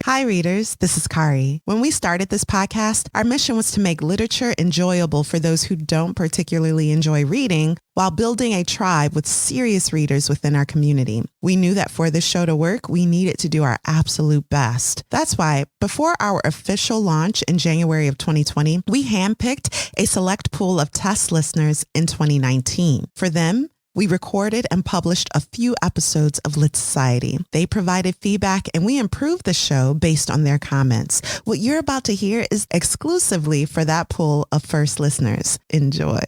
Hi, readers. This is Kari. When we started this podcast, our mission was to make literature enjoyable for those who don't particularly enjoy reading while building a tribe with serious readers within our community. We knew that for this show to work, we needed to do our absolute best. That's why, before our official launch in January of 2020, we handpicked a select pool of test listeners in 2019. For them, we recorded and published a few episodes of Lit Society. They provided feedback and we improved the show based on their comments. What you're about to hear is exclusively for that pool of first listeners. Enjoy.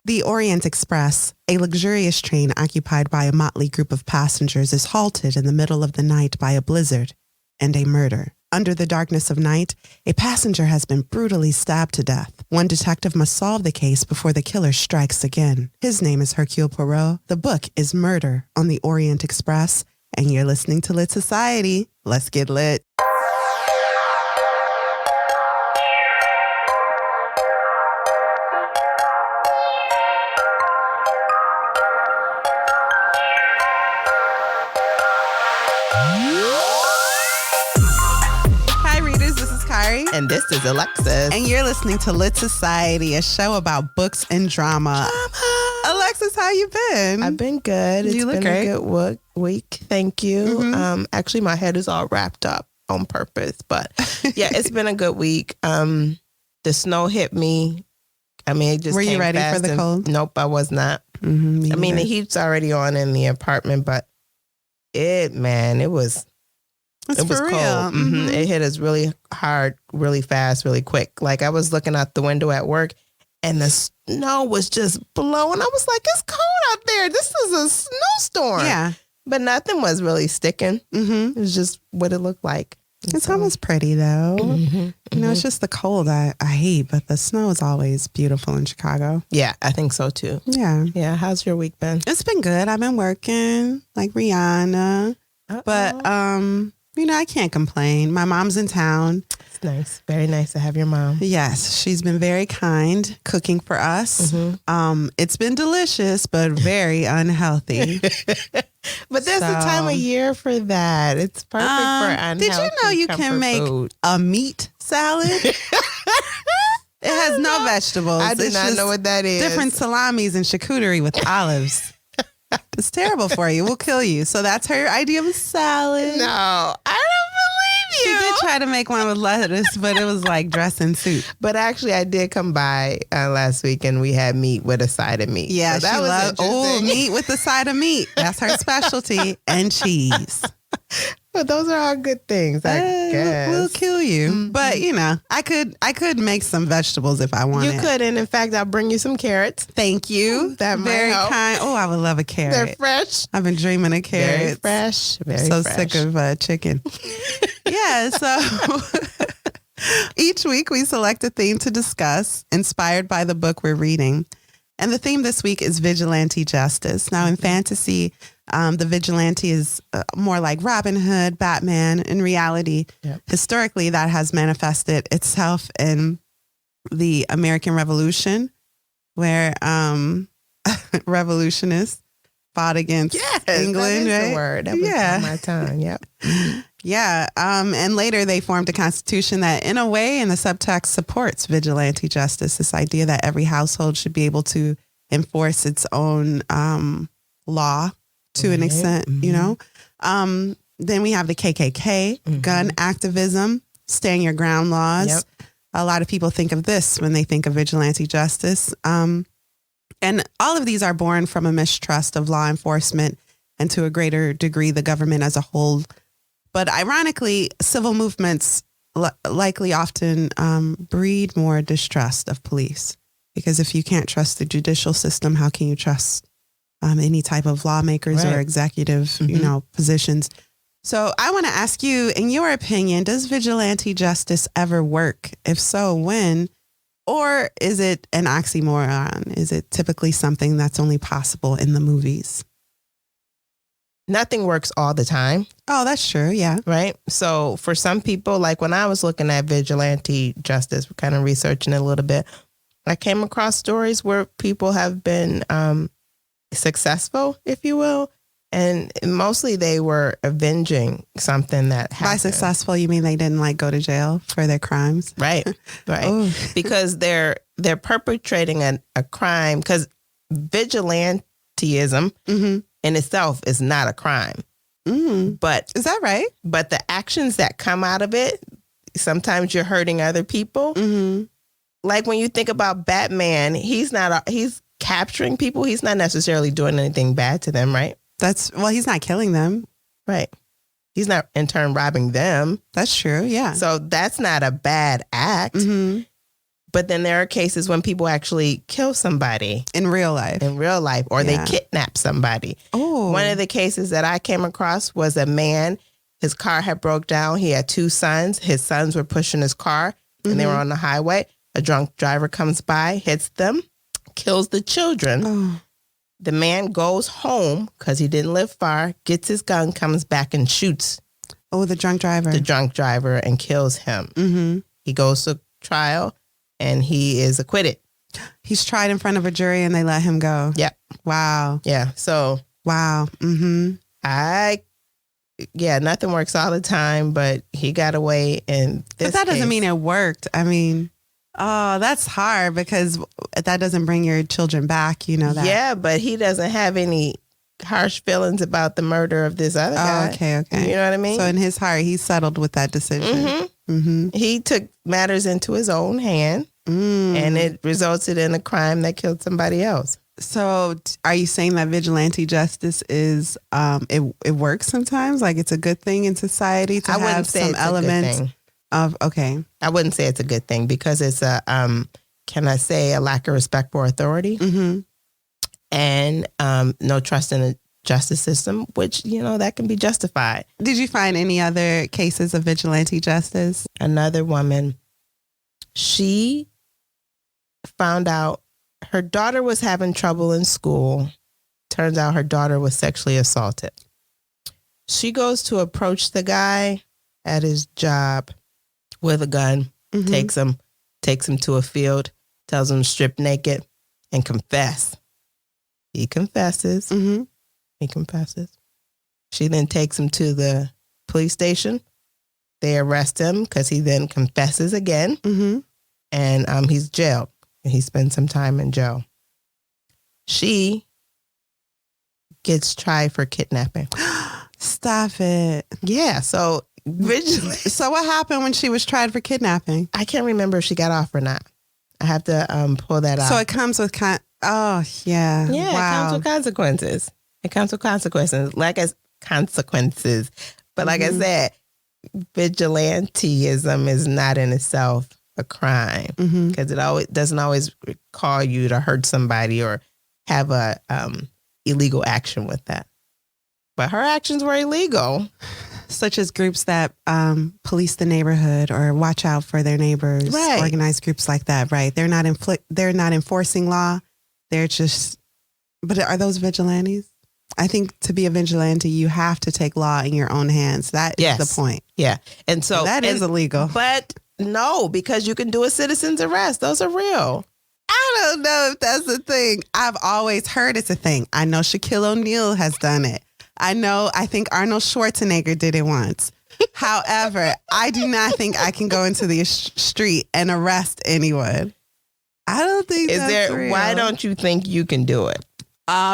The Orient Express, a luxurious train occupied by a motley group of passengers, is halted in the middle of the night by a blizzard and a murder. Under the darkness of night, a passenger has been brutally stabbed to death. One detective must solve the case before the killer strikes again. His name is Hercule Poirot. The book is Murder on the Orient Express, and you're listening to Lit Society. Let's get lit. And this is Alexis. And you're listening to Lit Society, a show about books and drama. Alexis, how you been? I've been good. It's been great. A good week. Thank you. Mm-hmm. Actually, my head is all wrapped up on purpose. But yeah, it's been a good week. The snow hit me. I mean, it just Were you ready for the cold? Nope, I was not. Mm-hmm, I mean, the heat's already on in the apartment, but it was... It was cold. Mm-hmm. It hit us really hard, really fast, really quick. Like I was looking out the window at work and the snow was just blowing. I was like, it's cold out there. This is a snowstorm. Yeah. But nothing was really sticking. Mm-hmm. It was just what it looked like. It's almost pretty though. Mm-hmm. You know, it's just the cold I hate, but the snow is always beautiful in Chicago. Yeah, I think so too. Yeah. Yeah. How's your week been? It's been good. I've been working like Rihanna. But, you know, I can't complain. My mom's in town. It's nice. Very nice to have your mom. Yes. She's been very kind cooking for us. Mm-hmm. It's been delicious, but very unhealthy. But there's a time of year for that. It's perfect for unhealthy. Did you know you can make a meat salad? It has no vegetables. I do not know what that is. Different salamis and charcuterie with olives. It's terrible for you. We'll kill you. So that's her idea of a salad. No, I don't believe you. She did try to make one with lettuce, but it was like dressing soup. But actually, I did come by last week and we had meat with a side of meat. Yeah, so she loved meat with a side of meat. That's her specialty. And cheese. But those are all good things, I guess. We'll kill you. Mm-hmm. But, you know, I could make some vegetables if I wanted. You could, and in fact, I'll bring you some carrots. Thank you. That might very help. kind. Oh, I would love a carrot. They're fresh. I've been dreaming of carrots. Very fresh. Very so fresh. sick of chicken. Yeah, so each week we select a theme to discuss, inspired by the book we're reading. And the theme this week is vigilante justice. Now, in fantasy, the vigilante is more like Robin Hood, Batman. In reality, historically, that has manifested itself in the American Revolution, where revolutionists fought against England. That is right? the word. That was on my tongue. Yep. Yeah. And later they formed a constitution that in a way in the subtext supports vigilante justice, this idea that every household should be able to enforce its own law to an extent, you know. Then we have the KKK, gun activism, stand your ground laws. Yep. A lot of people think of this when they think of vigilante justice. And all of these are born from a mistrust of law enforcement and to a greater degree, the government as a whole. But ironically, civil movements likely often breed more distrust of police, because if you can't trust the judicial system, how can you trust any type of lawmakers or executive, you know, positions? So I want to ask you, in your opinion, does vigilante justice ever work? If so, when? Or is it an oxymoron? Is it typically something that's only possible in the movies? Nothing works all the time. Oh, that's true. Yeah. Right. So for some people, like when I was looking at vigilante justice, kind of researching it a little bit, I came across stories where people have been successful, if you will, And mostly they were avenging something that happened. By successful, you mean they didn't like go to jail for their crimes? Right. Because they're perpetrating a crime, because vigilantism in itself is not a crime. But is that right? But the actions that come out of it, sometimes you're hurting other people. Like when you think about Batman, he's capturing people. He's not necessarily doing anything bad to them, right? He's not killing them. Right. He's not in turn robbing them. That's true. Yeah. So that's not a bad act. But then there are cases when people actually kill somebody. In real life. Or they kidnap somebody. Oh. One of the cases that I came across was a man, his car had broke down. He had 2 sons. His sons were pushing his car and they were on the highway. A drunk driver comes by, hits them, kills the children. Oh. The man goes home because he didn't live far, gets his gun, comes back and shoots. Oh, the drunk driver. And kills him. He goes to trial and he is acquitted. He's tried in front of a jury and they let him go. Yep. Wow. Yeah. So. Wow. Nothing works all the time, but he got away in this But that doesn't case. mean it worked. I mean, that's hard because that doesn't bring your children back. You know that. Yeah, but he doesn't have any harsh feelings about the murder of this other guy. Okay. You know what I mean? So in his heart, he settled with that decision. He took matters into his own hand, and it resulted in a crime that killed somebody else. So are you saying that vigilante justice is, it works sometimes? Like it's a good thing in society to have some elements of, okay. I wouldn't say it's a good thing because it's a lack of respect for authority and no trust in the justice system, which, that can be justified. Did you find any other cases of vigilante justice? Another woman, she found out her daughter was having trouble in school. Turns out her daughter was sexually assaulted. She goes to approach the guy at his job with a gun, takes him to a field, tells him to strip naked and confess. He confesses. He confesses. She then takes him to the police station. They arrest him because he then confesses again. And he's jailed. And he spends some time in jail. She gets tried for kidnapping. Stop it. Yeah. So what happened when she was tried for kidnapping? I can't remember if she got off or not. I have to pull that out. So it comes with yeah. Yeah, wow. It comes with consequences. Consequences. But like I said, vigilantism is not in itself a crime because it doesn't always call you to hurt somebody or have a illegal action with that. But her actions were illegal. Such as groups that police the neighborhood or watch out for their neighbors. Right. Organized groups like that, right? They're not enforcing law. They're just, but are those vigilantes? I think to be a vigilante, you have to take law in your own hands. That is the point. Yeah. And so that is illegal. But no, because you can do a citizen's arrest. Those are real. I don't know if that's a thing. I've always heard it's a thing. I know Shaquille O'Neal has done it. I think Arnold Schwarzenegger did it once. However, I do not think I can go into the street and arrest anyone. I don't think that's real. Why don't you think you can do it?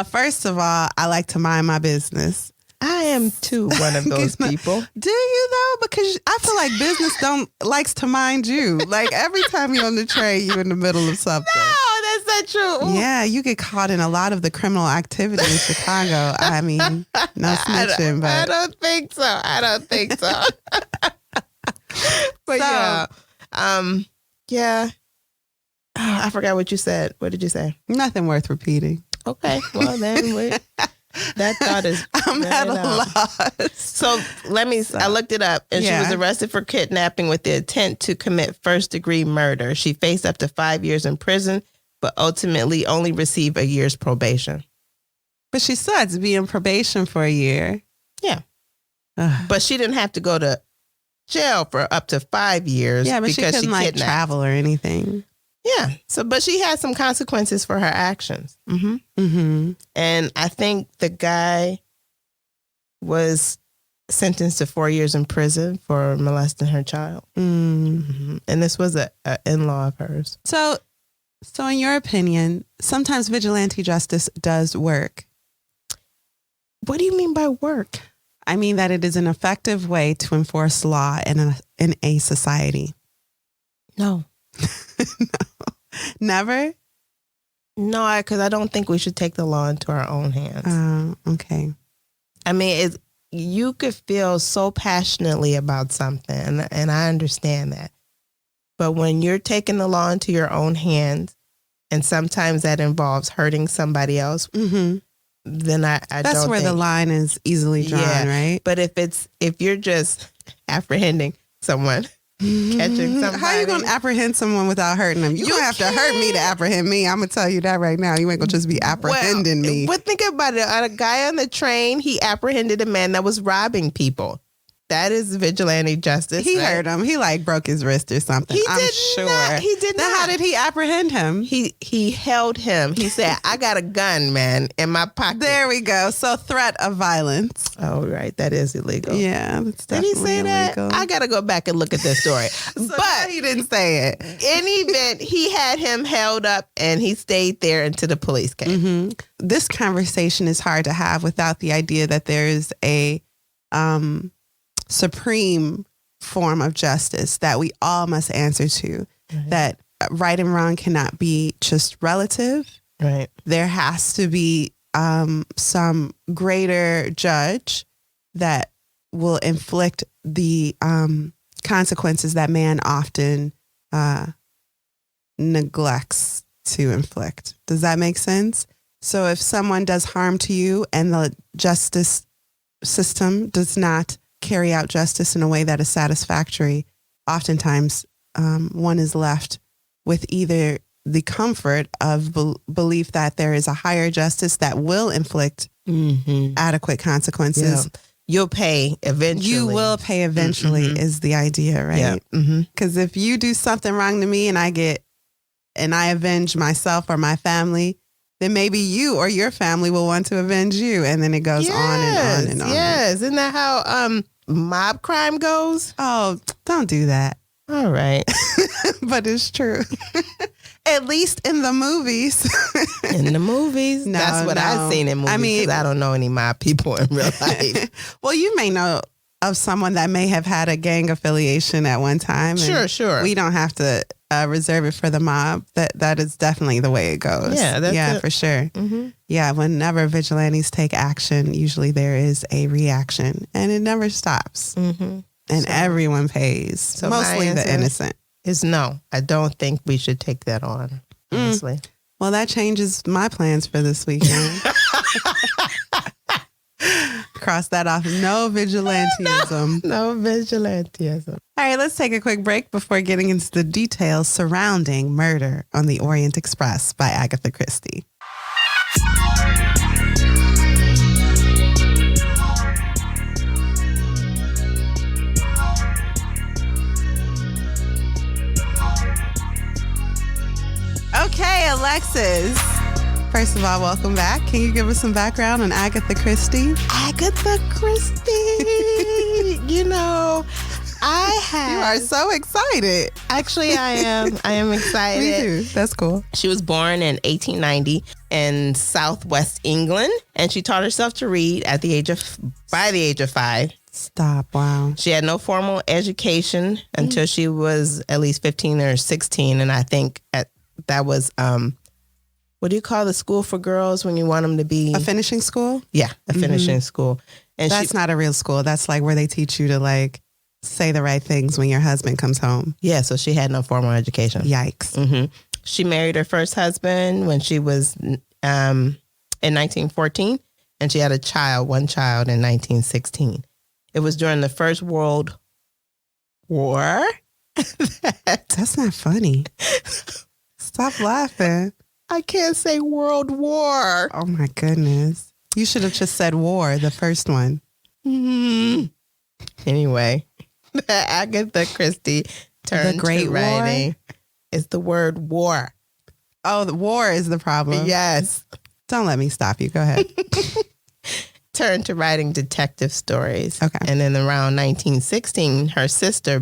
First of all, I like to mind my business. I am too one of those people. Do you though? Because I feel like business likes to mind you. Like every time you're on the train, you're in the middle of something. No, that's not true. Yeah, you get caught in a lot of the criminal activity in Chicago. I mean, no snitching, but I don't think so. But yeah. Oh, I forgot what you said. What did you say? Nothing worth repeating. Okay, well then that thought is I'm at a loss. So I looked it up and she was arrested for kidnapping with the intent to commit first-degree murder. She faced up to 5 years in prison, but ultimately only received a year's probation. But she still had to be in probation for a year. Yeah. But she didn't have to go to jail for up to 5 years. Yeah, but because she couldn't travel or anything. Yeah. But she had some consequences for her actions. And I think the guy was sentenced to 4 years in prison for molesting her child. Mm-hmm. And this was a in-law of hers. So in your opinion, sometimes vigilante justice does work. What do you mean by work? I mean that it is an effective way to enforce law in a society. No. No. Never? No, because I don't think we should take the law into our own hands. Okay. I mean, you could feel so passionately about something, and I understand that. But when you're taking the law into your own hands, and sometimes that involves hurting somebody else, mm-hmm. then I don't That's where the line is easily drawn, right? But if you're just apprehending someone, catching somebody. How are you going to apprehend someone without hurting them? You don't have to hurt me to apprehend me. I'm going to tell you that right now. You ain't going to just be apprehending me. But think about it. A guy on the train, he apprehended a man that was robbing people. That is vigilante justice. He hurt him. He broke his wrist or something. He did not. How did he apprehend him? He held him. He said, I got a gun, man, in my pocket. There we go. So threat of violence. Oh, right. That is illegal. Yeah. That's did he say illegal. That? I got to go back and look at this story. But he didn't say it. In event, he had him held up and he stayed there until the police came. Mm-hmm. This conversation is hard to have without the idea that there is a supreme form of justice that we all must answer to. Right. That right and wrong cannot be just relative. Right. There has to be some greater judge that will inflict the consequences that man often neglects to inflict. Does that make sense? So if someone does harm to you and the justice system does not carry out justice in a way that is satisfactory, oftentimes one is left with either the comfort of belief that there is a higher justice that will inflict adequate consequences. Yeah. You'll pay eventually. You will pay eventually is the idea, right? Because if you do something wrong to me and I avenge myself or my family, then maybe you or your family will want to avenge you. And then it goes on and on and on. Yes. Isn't that how mob crime goes? Oh, don't do that. All right. But it's true. At least in the movies. In the movies? No, that's what I've seen in movies. I mean, I don't know any mob people in real life. Well, you may know of someone that may have had a gang affiliation at one time. Sure. We don't have to reserve it for the mob. That is definitely the way it goes. Yeah, for sure. Mm-hmm. Yeah, whenever vigilantes take action, usually there is a reaction, and it never stops. Mm-hmm. And everyone pays. So mostly the innocent. Is no. I don't think we should take that on. Honestly. Well, that changes my plans for this weekend. Cross that off. No vigilantism. No vigilantism. All right, let's take a quick break before getting into the details surrounding Murder on the Orient Express by Agatha Christie. Okay, Alexis. First of all, welcome back. Can you give us some background on Agatha Christie? Agatha Christie. You know, You are so excited. Actually, I am. I am excited. Me too. That's cool. She was born in 1890 in Southwest England, and she taught herself to read by the age of 5. Stop. Wow. She had no formal education until she was at least 15 or 16. And I think that was, what do you call the school for girls when you want them to be? A finishing school? Yeah, a finishing school. And that's not a real school. That's like where they teach you to say the right things when your husband comes home. Yeah, so she had no formal education. Yikes. Mm-hmm. She married her first husband when she was in 1914, and she had one child in 1916. It was during the First World War. That's not funny. Stop laughing. I can't say World War. Oh my goodness. You should have just said war, the first one. Mm-hmm. Anyway, Agatha Christie turned the Great to writing. War? It's the word war. Oh, the war is the problem. Yes. Don't let me stop you. Go ahead. turned to writing detective stories. Okay. And then around 1916, her sister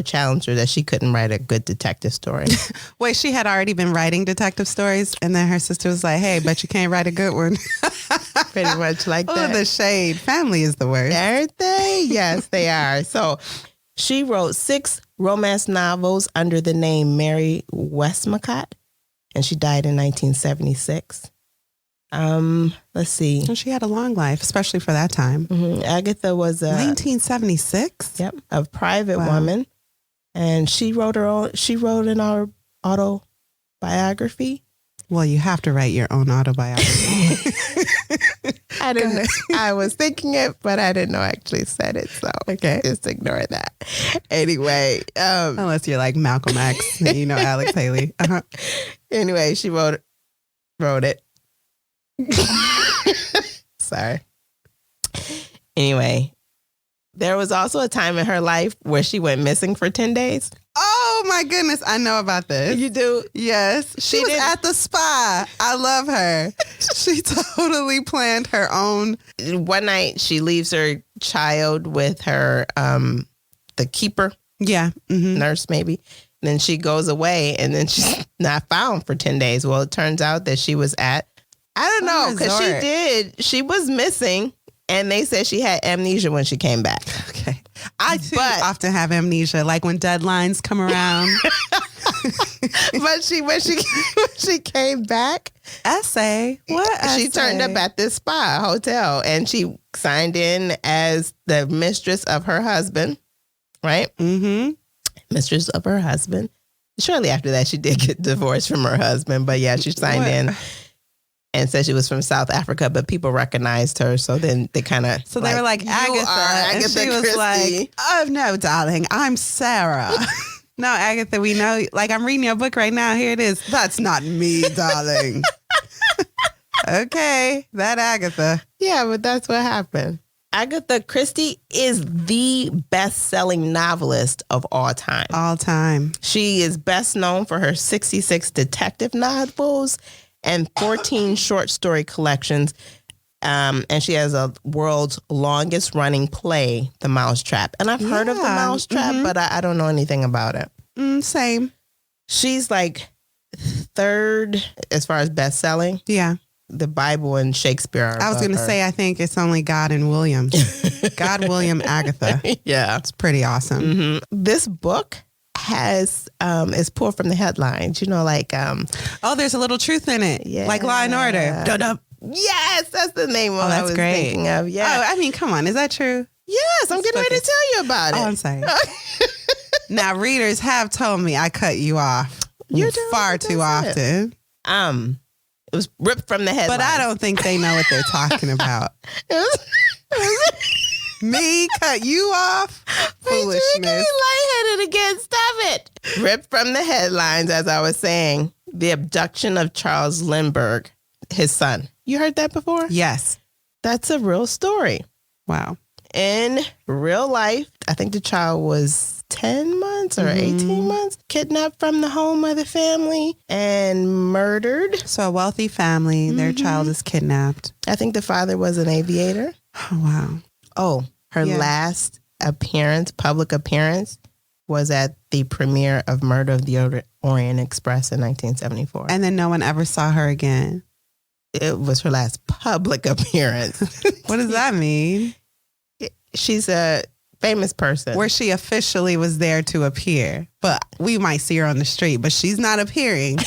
challenged her that she couldn't write a good detective story. Wait, she had already been writing detective stories, and then her sister was like, hey, but you can't write a good one. Pretty much like that. Oh, the shade. Family is the worst. Aren't they? Yes, they are. So she wrote 6 romance novels under the name Mary Westmacott, and she died in 1976. Let's see. And she had a long life, especially for that time. Agatha was 1976? Yep, a private woman. And she wrote an autobiography. Well, you have to write your own autobiography. I didn't know. I was thinking it, but I didn't know I actually said it. So okay, just ignore that. Anyway. Unless you're like Malcolm X, and Alex Haley. Uh-huh. Anyway, she wrote it. Sorry. Anyway, there was also a time in her life where she went missing for 10 days. Oh my goodness, I know about this. You do? Yes. She was at the spa. I love her. She totally planned her own. One night she leaves her child with her, the keeper. Yeah. Mm-hmm. Nurse maybe. And then she goes away and then she's not found for 10 days. Well, it turns out that she was at, I don't know, because she was missing. And they said she had amnesia when she came back. Okay. I too often have amnesia, like when deadlines come around. But when she came back, she turned up at this spa hotel and she signed in as the mistress of her husband, right? Mm-hmm. Mistress of her husband. Shortly after that, she did get divorced from her husband, but yeah, she signed in. And said she was from South Africa, but people recognized her. So then they kind of... So they were like, Agatha. And she was like, oh, no, darling, I'm Sarah. No, Agatha, we know. Like, I'm reading your book right now. Here it is. That's not me, darling. Okay, that Agatha. Yeah, but that's what happened. Agatha Christie is the best-selling novelist of all time. All time. She is best known for her 66 detective novels and 14 short story collections. And she has a world's longest running play, The Mousetrap. And I've heard of The Mousetrap, but I don't know anything about it. Same. She's like 3rd as far as best selling. Yeah. The Bible and Shakespeare are I was going to say, I think it's only God and William. God, William, Agatha. Yeah. It's pretty awesome. Mm-hmm. This book has is pulled from the headlines, like there's a little truth in it, like Law and Order. Dun-dun. Yes, that's the name of I was thinking of. Yeah. I mean, come on, is that true? Yes, I'm getting ready to tell you about it. Oh, I'm sorry. Now, readers have told me I cut you off far too often. It was ripped from the headlines, but I don't think they know what they're talking about. Me cut you off? Foolishness. You're getting lightheaded again. Stop it. Ripped from the headlines, as I was saying, the abduction of Charles Lindbergh, his son. You heard that before? Yes. That's a real story. Wow. In real life, I think the child was 10 months or 18 months, kidnapped from the home of the family and murdered. So a wealthy family, their child is kidnapped. I think the father was an aviator. Oh, wow. Oh, her last public appearance, was at the premiere of Murder of the Orient Express in 1974. And then no one ever saw her again. It was her last public appearance. What does that mean? She's a famous person. Where she officially was there to appear. But we might see her on the street, but she's not appearing.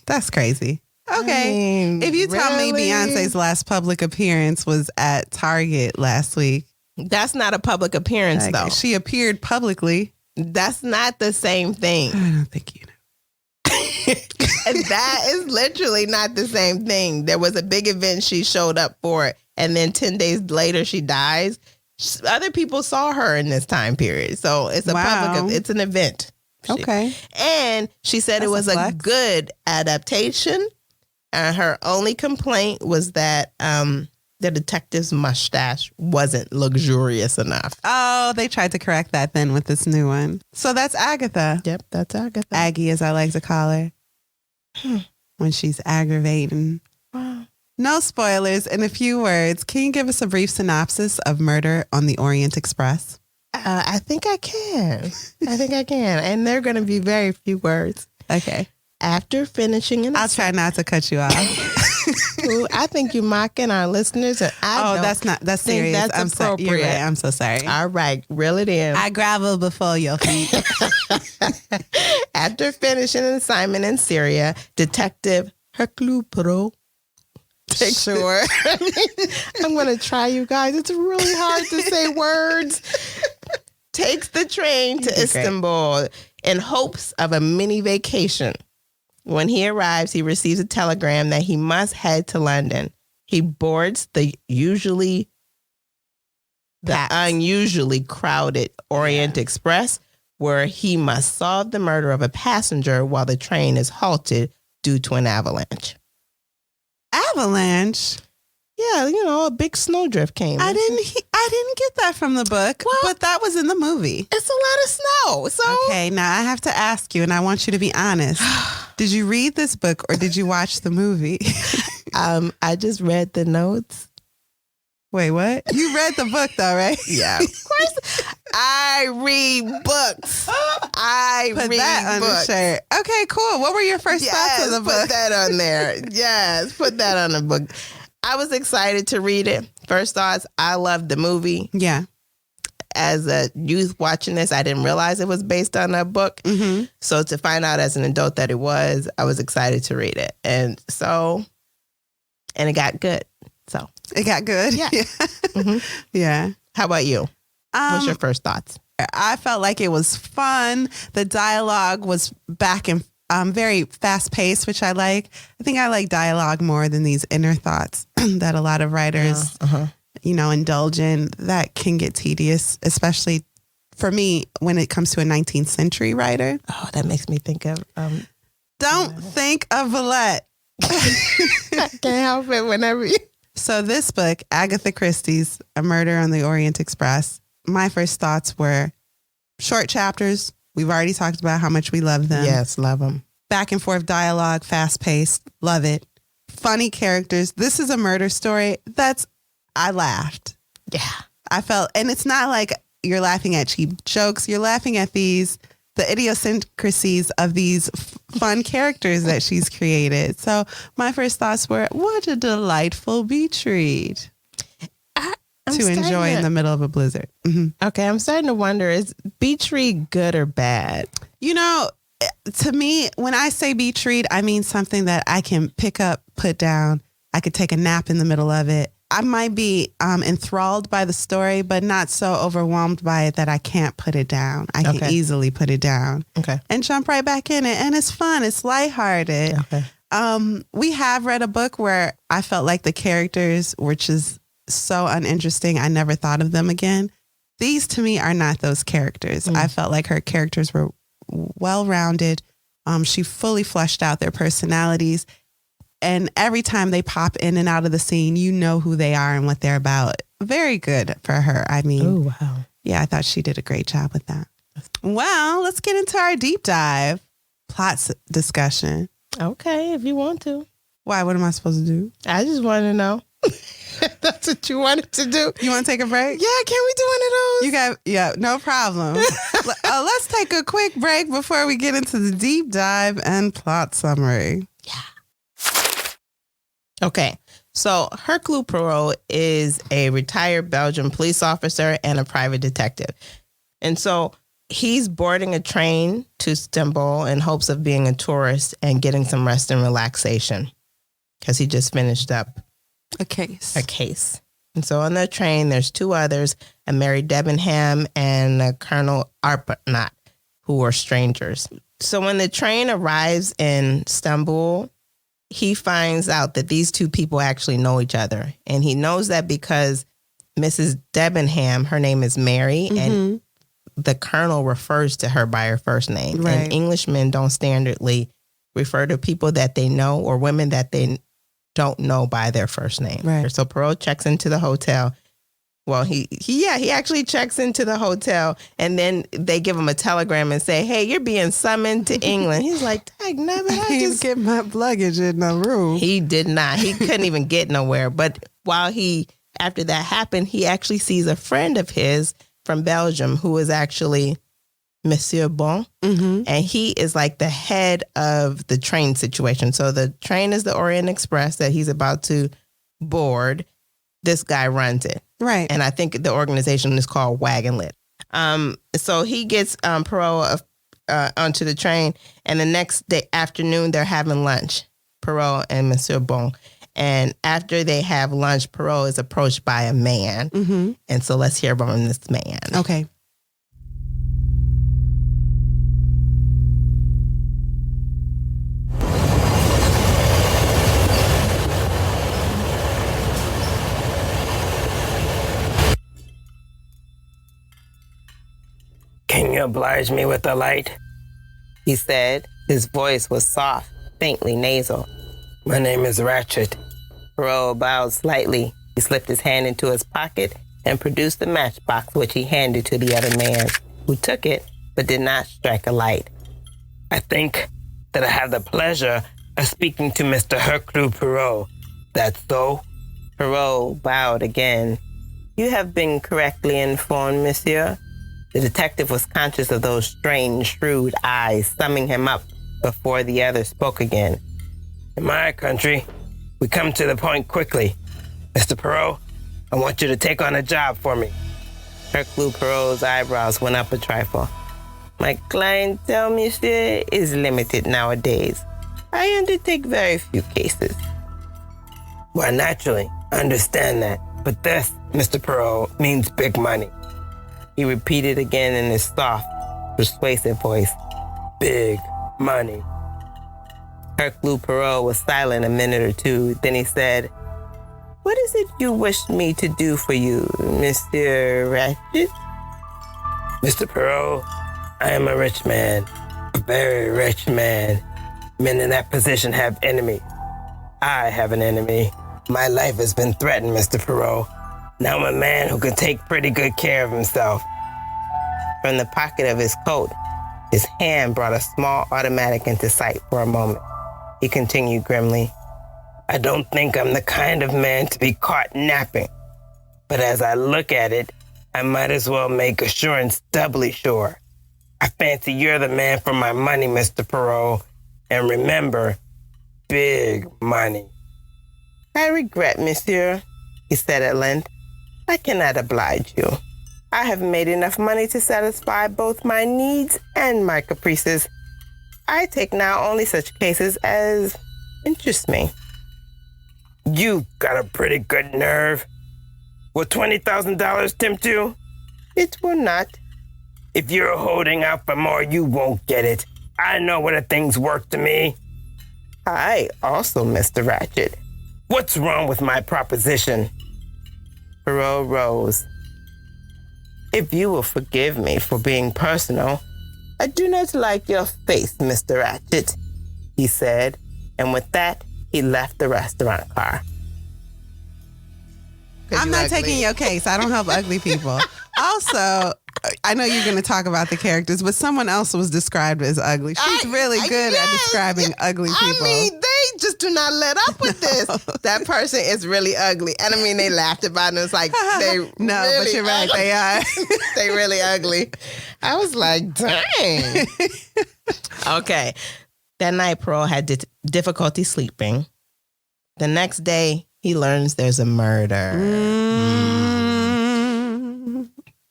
That's crazy. Okay. I mean, if you tell me Beyonce's last public appearance was at Target last week. That's not a public appearance, though. She appeared publicly. That's not the same thing. I don't think you know. That is literally not the same thing. There was a big event she showed up for, and then 10 days later she dies. Other people saw her in this time period. So it's a public, it's an event. Okay. And she said it was a good adaptation. Her only complaint was that the detective's mustache wasn't luxurious enough. Oh, they tried to correct that then with this new one. So that's Agatha. Yep, that's Agatha. Aggie, as I like to call her. When she's aggravating. Wow. No spoilers. In a few words, can you give us a brief synopsis of Murder on the Orient Express? I think I can. And they're going to be very few words. Okay. After finishing an I'll try not to cut you off. Ooh, I think you're mocking our listeners. And that's serious. That's I'm appropriate. You're right. I'm so sorry. All right. Reel it in. I gravel before your feet. After finishing an assignment in Syria, Detective Hercule Poirot Sure. I'm going to try, you guys. It's really hard to say words. Takes the train to Istanbul in hopes of a mini vacation. When he arrives, he receives a telegram that he must head to London. He boards the unusually crowded Orient Express, where he must solve the murder of a passenger while the train is halted due to an avalanche. Avalanche? Yeah, a big snowdrift came. I didn't get that from the book, but that was in the movie. It's a lot of snow. So okay, now I have to ask you, and I want you to be honest. Did you read this book or did you watch the movie? I just read the notes. Wait, what? You read the book though, right? Yeah, of course. I read books. Put that on the shirt. Okay, cool. What were your first thoughts of the book? Put that on there. Yes, put that on the book. I was excited to read it. First thoughts, I loved the movie. Yeah. As a youth watching this, I didn't realize it was based on that book. Mm-hmm. So to find out as an adult that it was, I was excited to read it. And it got good. So it got good. Yeah. Mm-hmm. Yeah. How about you? What's your first thoughts? I felt like it was fun. The dialogue was back and very fast paced, which I like. I think I like dialogue more than these inner thoughts that a lot of writers, indulge in. That can get tedious, especially for me when it comes to a 19th century writer. Oh, that makes me think of... Don't think of Villette. I can't help it whenever you... So this book, Agatha Christie's A Murder on the Orient Express, my first thoughts were short chapters. We've already talked about how much we love them. Yes, love them. Back and forth dialogue, fast paced, love it. Funny characters. This is a murder story. I laughed. Yeah. I felt, and it's not like you're laughing at cheap jokes. You're laughing at the idiosyncrasies of these fun characters that she's created. So my first thoughts were, what a delightful beach read to enjoy in the middle of a blizzard. Mm-hmm. Okay, I'm starting to wonder, is beach read good or bad? To me, when I say beach read, I mean something that I can pick up, put down. I could take a nap in the middle of it. I might be enthralled by the story, but not so overwhelmed by it that I can't put it down. I can easily put it down and jump right back in it. And it's fun. It's lighthearted. Okay. We have read a book where I felt like the characters were just so uninteresting. I never thought of them again. These to me are not those characters. I felt like her characters were well-rounded. She fully fleshed out their personalities. And every time they pop in and out of the scene, you know who they are and what they're about. Very good for her. I mean, oh, wow. Yeah, I thought she did a great job with that. Well, let's get into our deep dive plot discussion. Okay, if you want to. Why? What am I supposed to do? I just want to know. That's what you wanted to do. You want to take a break? Yeah, can we do one of those? No problem. Let's take a quick break before we get into the deep dive and plot summary. Yeah. Okay, so Hercule Poirot is a retired Belgian police officer and a private detective. And so he's boarding a train to Istanbul in hopes of being a tourist and getting some rest and relaxation because he just finished up a case. And so on the train, there's two others, a Mary Debenham and a Colonel Arbuthnot, who are strangers. So when the train arrives in Istanbul, he finds out that these two people actually know each other. And he knows that because Mrs. Debenham, her name is Mary, and the Colonel refers to her by her first name. Right. And Englishmen don't standardly refer to people that they know or women that they don't know by their first name. Right. So Poirot checks into the hotel Well, he actually checks into the hotel, and then they give him a telegram and say, "Hey, you're being summoned to England." He's like, "Dang, never, I just get my luggage in the room." He did not. He couldn't even get nowhere. But after that happened, he actually sees a friend of his from Belgium who is actually Monsieur Bon, and he is like the head of the train situation. So the train is the Orient Express that he's about to board. This guy runs it. Right. And I think the organization is called Wagon Lit. So he gets Poirot onto the train, and the next day afternoon, they're having lunch, Poirot and Monsieur Bon. And after they have lunch, Poirot is approached by a man. And so let's hear from this man. Okay. Can you oblige me with a light? He said. His voice was soft, faintly nasal. My name is Ratchet. Poirot bowed slightly. He slipped his hand into his pocket and produced the matchbox, which he handed to the other man, who took it but did not strike a light. I think that I have the pleasure of speaking to Mr. Hercule Poirot. That's so? Poirot bowed again. You have been correctly informed, monsieur. The detective was conscious of those strange, shrewd eyes summing him up before the other spoke again. In my country, we come to the point quickly. Mr. Poirot, I want you to take on a job for me. Hercule Poirot's eyebrows went up a trifle. My clientele, monsieur, is limited nowadays. I undertake very few cases. Well, naturally, I understand that. But this, Mr. Poirot, means big money. He repeated again in his soft, persuasive voice. Big money. Hercule Poirot was silent a minute or two. Then he said, "What is it you wish me to do for you, Mr. Ratchet?" Mr. Poirot, I am a rich man. A very rich man. Men in that position have enemies. I have an enemy. My life has been threatened, Mr. Poirot. Now I'm a man who can take pretty good care of himself. From the pocket of his coat, his hand brought a small automatic into sight for a moment. He continued grimly, I don't think I'm the kind of man to be caught napping. But as I look at it, I might as well make assurance doubly sure. I fancy you're the man for my money, Mr. Poirot. And remember, big money. I regret, monsieur, he said at length. I cannot oblige you. I have made enough money to satisfy both my needs and my caprices. I take now only such cases as interest me. You got a pretty good nerve. Will $20,000 tempt you? It will not. If you're holding out for more, you won't get it. I know what a thing's worth to me. I also, Mr. Ratchet. What's wrong with my proposition? Poirot rose. If you will forgive me for being personal, I do not like your face, Mr. Ratchet, he said, and with that, he left the restaurant car. I'm not taking your case. I don't help ugly people. Also, I know you're going to talk about the characters, but someone else was described as ugly. She's really good at describing ugly people. I mean, they just do not let up with this. That person is really ugly. And I mean, they laughed about it. It's like, they no, really but you're right. ugly. They are. They really ugly. I was like, dang. Okay. That night, Poirot had difficulty sleeping. The next day, he learns there's a murder.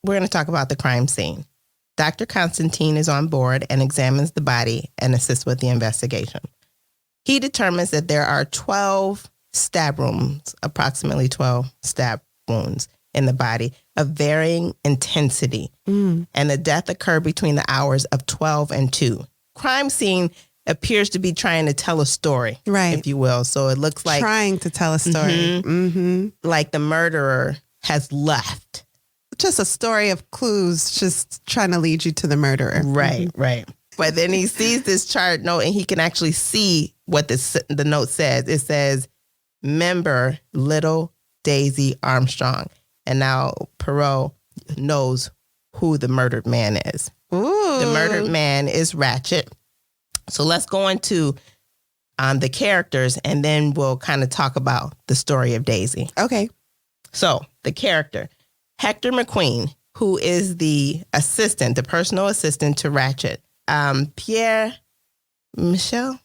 We're going to talk about the crime scene. Dr. Constantine is on board and examines the body and assists with the investigation. He determines that there are 12 stab wounds, approximately 12 stab wounds in the body of varying intensity. And the death occurred between the hours of 12 and 2. Crime scene appears to be trying to tell a story, right, if you will. So it looks like trying to tell a story. Like the murderer has left. Just a story of clues, just trying to lead you to the murderer. Right, right. But then he sees this chart note and he can actually see what the note says. It says, member Little Daisy Armstrong. And now Poirot knows who the murdered man is. Ooh. The murdered man is Ratchet. So let's go into the characters, and then we'll kind of talk about the story of Daisy. Okay. So the character, Hector Mcqueen, who is the assistant, the personal assistant to Ratchet. Pierre Michel?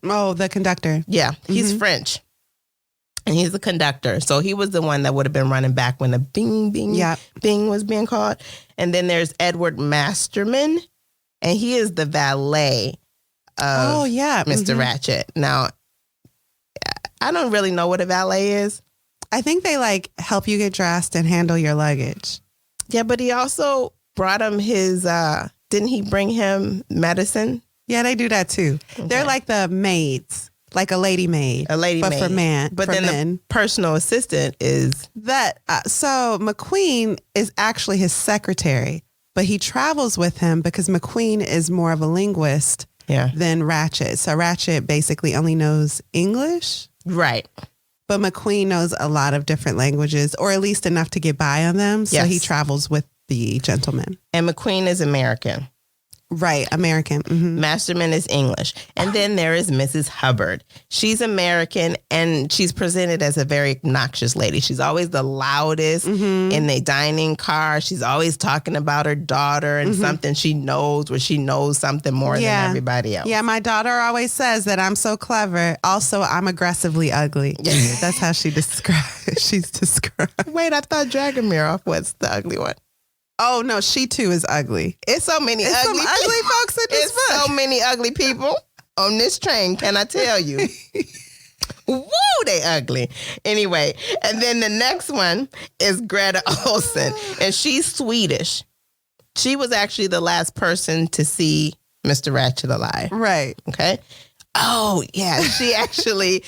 Oh, the conductor. Yeah, he's French. And he's the conductor. So he was the one that would have been running back when the bing, bing, bing was being called. And then there's Edward Masterman, and he is the valet of Mr. Ratchet. Now, I don't really know what a valet is. I think they like help you get dressed and handle your luggage. Yeah, but he also brought him his, didn't he bring him medicine? Yeah, they do that too. Okay. They're like the maids, like a lady maid. A lady maid. But for men. But then men. The personal assistant is... That, so McQueen is actually his secretary, but he travels with him because McQueen is more of a linguist than Ratchet. So Ratchet basically only knows English. Right. But McQueen knows a lot of different languages, or at least enough to get by on them. So he travels with the gentleman. And McQueen is American. Right, American. Mm-hmm. Masterman is English. And then there is Mrs. Hubbard. She's American, and she's presented as a very obnoxious lady. She's always the loudest in the dining car. She's always talking about her daughter and something she knows, where she knows something more than everybody else. Yeah, my daughter always says that I'm so clever. Also, I'm aggressively ugly. That's how she's described. Wait, I thought Dragomir was the ugly one. Oh, no, she too is ugly. It's so many ugly folks in this book. So many ugly people on this train, can I tell you? Woo, they ugly. Anyway, and then the next one is Greta Olsen, and she's Swedish. She was actually the last person to see Mr. Ratchet alive. Right. Okay. Oh, yeah. She actually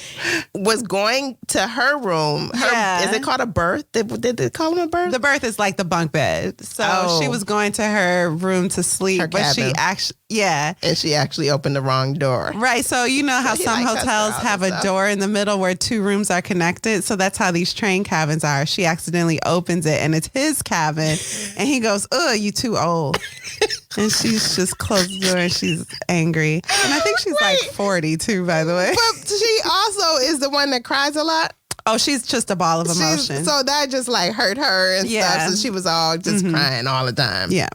was going to her room. Is it called a berth? Did they call him a berth? The berth is like the bunk bed. So she was going to her room to sleep. But she actually, And she actually opened the wrong door. Right. So you know how some hotels have a door in the middle where two rooms are connected? So that's how these train cabins are. She accidentally opens it and it's his cabin. And he goes, "Oh, you too old." And she's just closed the door and she's angry. And I think she's like 40 too, by the way. But she also is the one that cries a lot. Oh, she's just a ball of emotion. So that just like hurt her and stuff. So she was all just crying all the time. Yeah.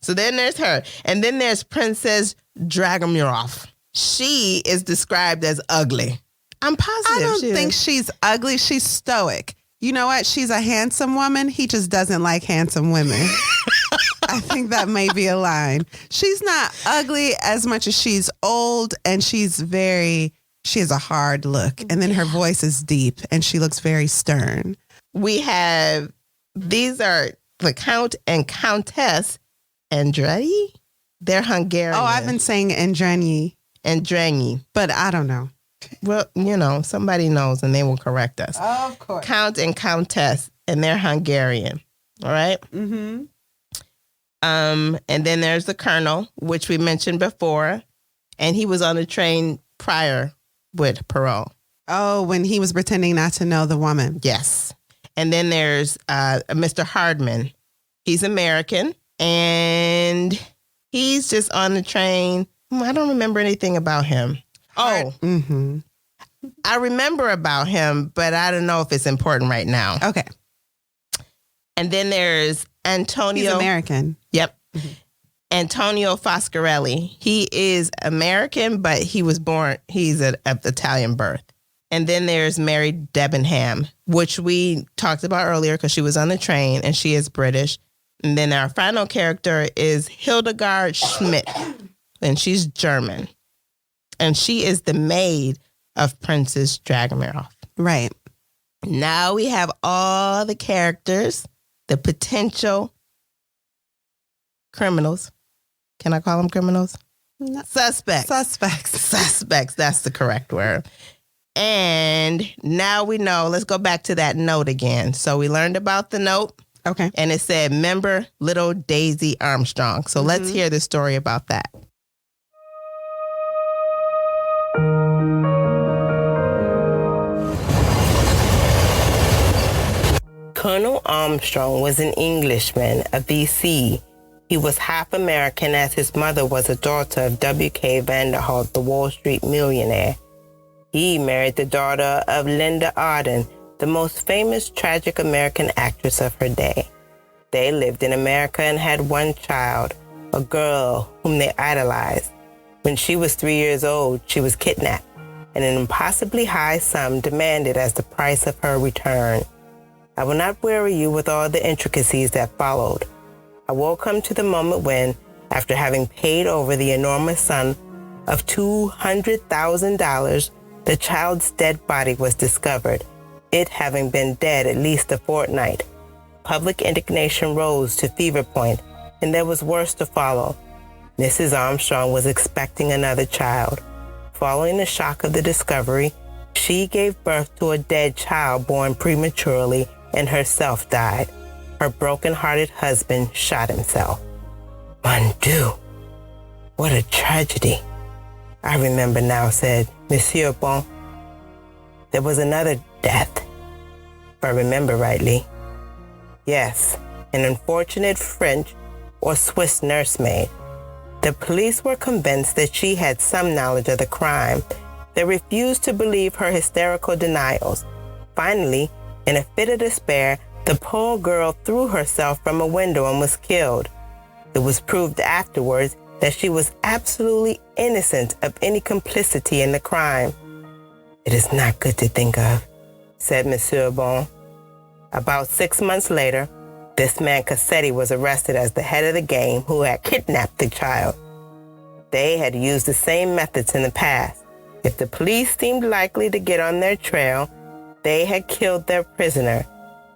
So then there's her. And then there's Princess Dragomir. She is described as ugly. I'm positive. I don't think she's ugly. She's stoic. You know what? She's a handsome woman. He just doesn't like handsome women. I think that may be a line. She's not ugly as much as she's old, and she has a hard look. And then her voice is deep and she looks very stern. These are the Count and Countess Andrei. They're Hungarian. Oh, I've been saying Andrei, but I don't know. Well, somebody knows and they will correct us. Oh, of course. Count and Countess, and they're Hungarian. All right? Mm-hmm. And then there's the Colonel, which we mentioned before. And he was on the train prior with Poirot. Oh, when he was pretending not to know the woman. Yes. And then there's Mr. Hardman. He's American. And he's just on the train. I don't remember anything about him. I remember about him, but I don't know if it's important right now. Okay. And then there's Antonio. He's American. Yep. Mm-hmm. Antonio Foscarelli. He is American, but he's of Italian birth. And then there's Mary Debenham, which we talked about earlier because she was on the train and she is British. And then our final character is Hildegard Schmidt, and she's German. And she is the maid of Princess Dragomir. Right. Now we have all the characters, the potential criminals. Can I call them criminals? No. Suspects. That's the correct word. And now we know. Let's go back to that note again. So we learned about the note. Okay. And it said, "Member little Daisy Armstrong." So let's hear the story about that. Colonel Armstrong was an Englishman, a V.C. He was half American as his mother was a daughter of W.K. Vanderholt, the Wall Street millionaire. He married the daughter of Linda Arden, the most famous tragic American actress of her day. They lived in America and had one child, a girl whom they idolized. When she was 3 years old, she was kidnapped, and an impossibly high sum demanded as the price of her return. I will not weary you with all the intricacies that followed. I will come to the moment when, after having paid over the enormous sum of $200,000, the child's dead body was discovered, it having been dead at least a fortnight. Public indignation rose to fever point, and there was worse to follow. Mrs. Armstrong was expecting another child. Following the shock of the discovery, she gave birth to a dead child born prematurely and herself died. Her broken-hearted husband shot himself. Mon Dieu, what a tragedy. I remember now, said Monsieur Bon. There was another death, if I remember rightly. Yes, an unfortunate French or Swiss nursemaid. The police were convinced that she had some knowledge of the crime. They refused to believe her hysterical denials. Finally, in a fit of despair, the poor girl threw herself from a window and was killed. It was proved afterwards that she was absolutely innocent of any complicity in the crime. It is not good to think of, said Monsieur Bon. About 6 months later, this man Cassetti was arrested as the head of the gang who had kidnapped the child. They had used the same methods in the past. If the police seemed likely to get on their trail, they had killed their prisoner,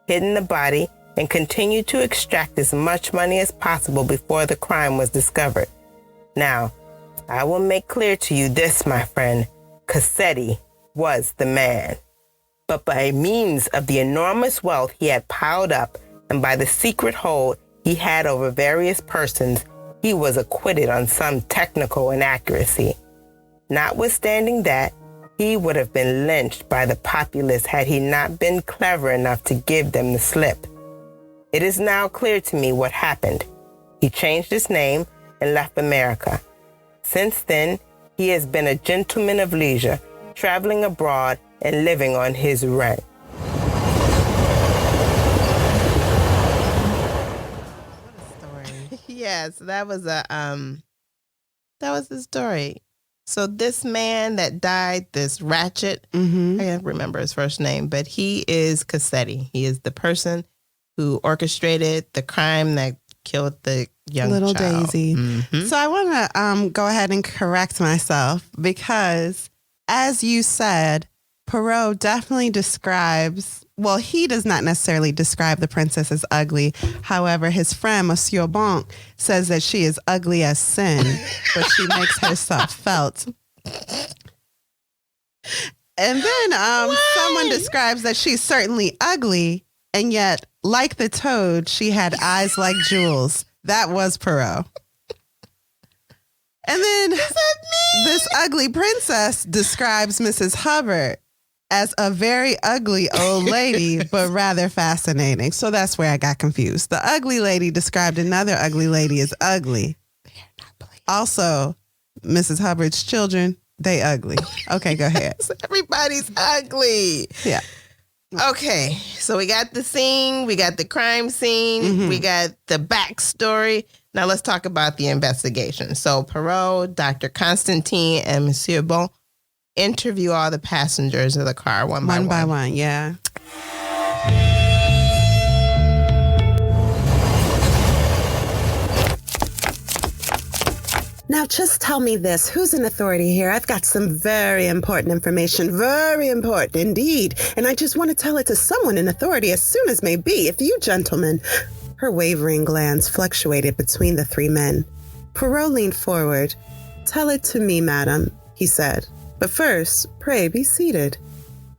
hidden the body, and continued to extract as much money as possible before the crime was discovered. Now, I will make clear to you this, my friend. Cassetti was the man. But by means of the enormous wealth he had piled up and by the secret hold he had over various persons, he was acquitted on some technical inaccuracy. Notwithstanding that, he would have been lynched by the populace had he not been clever enough to give them the slip. It is now clear to me what happened. He changed his name and left America. Since then, he has been a gentleman of leisure, traveling abroad and living on his rent. Yes, that was the story. So this man that died, this Ratchet, I can't remember his first name, but he is Cassetti. He is the person who orchestrated the crime that killed the young little child. Daisy. So I want to go ahead and correct myself because, as you said, Poirot definitely describes, well, he does not necessarily describe the princess as ugly. However, his friend, Monsieur Bon, says that she is ugly as sin, but she makes herself felt. And then someone describes that she's certainly ugly, and yet, like the toad, she had eyes like jewels. That was Poirot. And then this ugly princess describes Mrs. Hubbard as a very ugly old lady, but rather fascinating. So that's where I got confused. The ugly lady described another ugly lady as ugly. Also, Mrs. Hubbard's children, they ugly. Okay, go ahead. Everybody's ugly. Yeah. Okay, so we got the scene, we got the crime scene, we got the backstory. Now let's talk about the investigation. So Poirot, Dr. Constantine, and Monsieur Bon interview all the passengers of the car one by one. Yeah. Now, just tell me this. Who's in authority here? I've got some very important information. Very important indeed. And I just want to tell it to someone in authority as soon as may be. If you gentlemen... Her wavering glance fluctuated between the three men. Poirot leaned forward. Tell it to me, madam, he said. But first, pray be seated.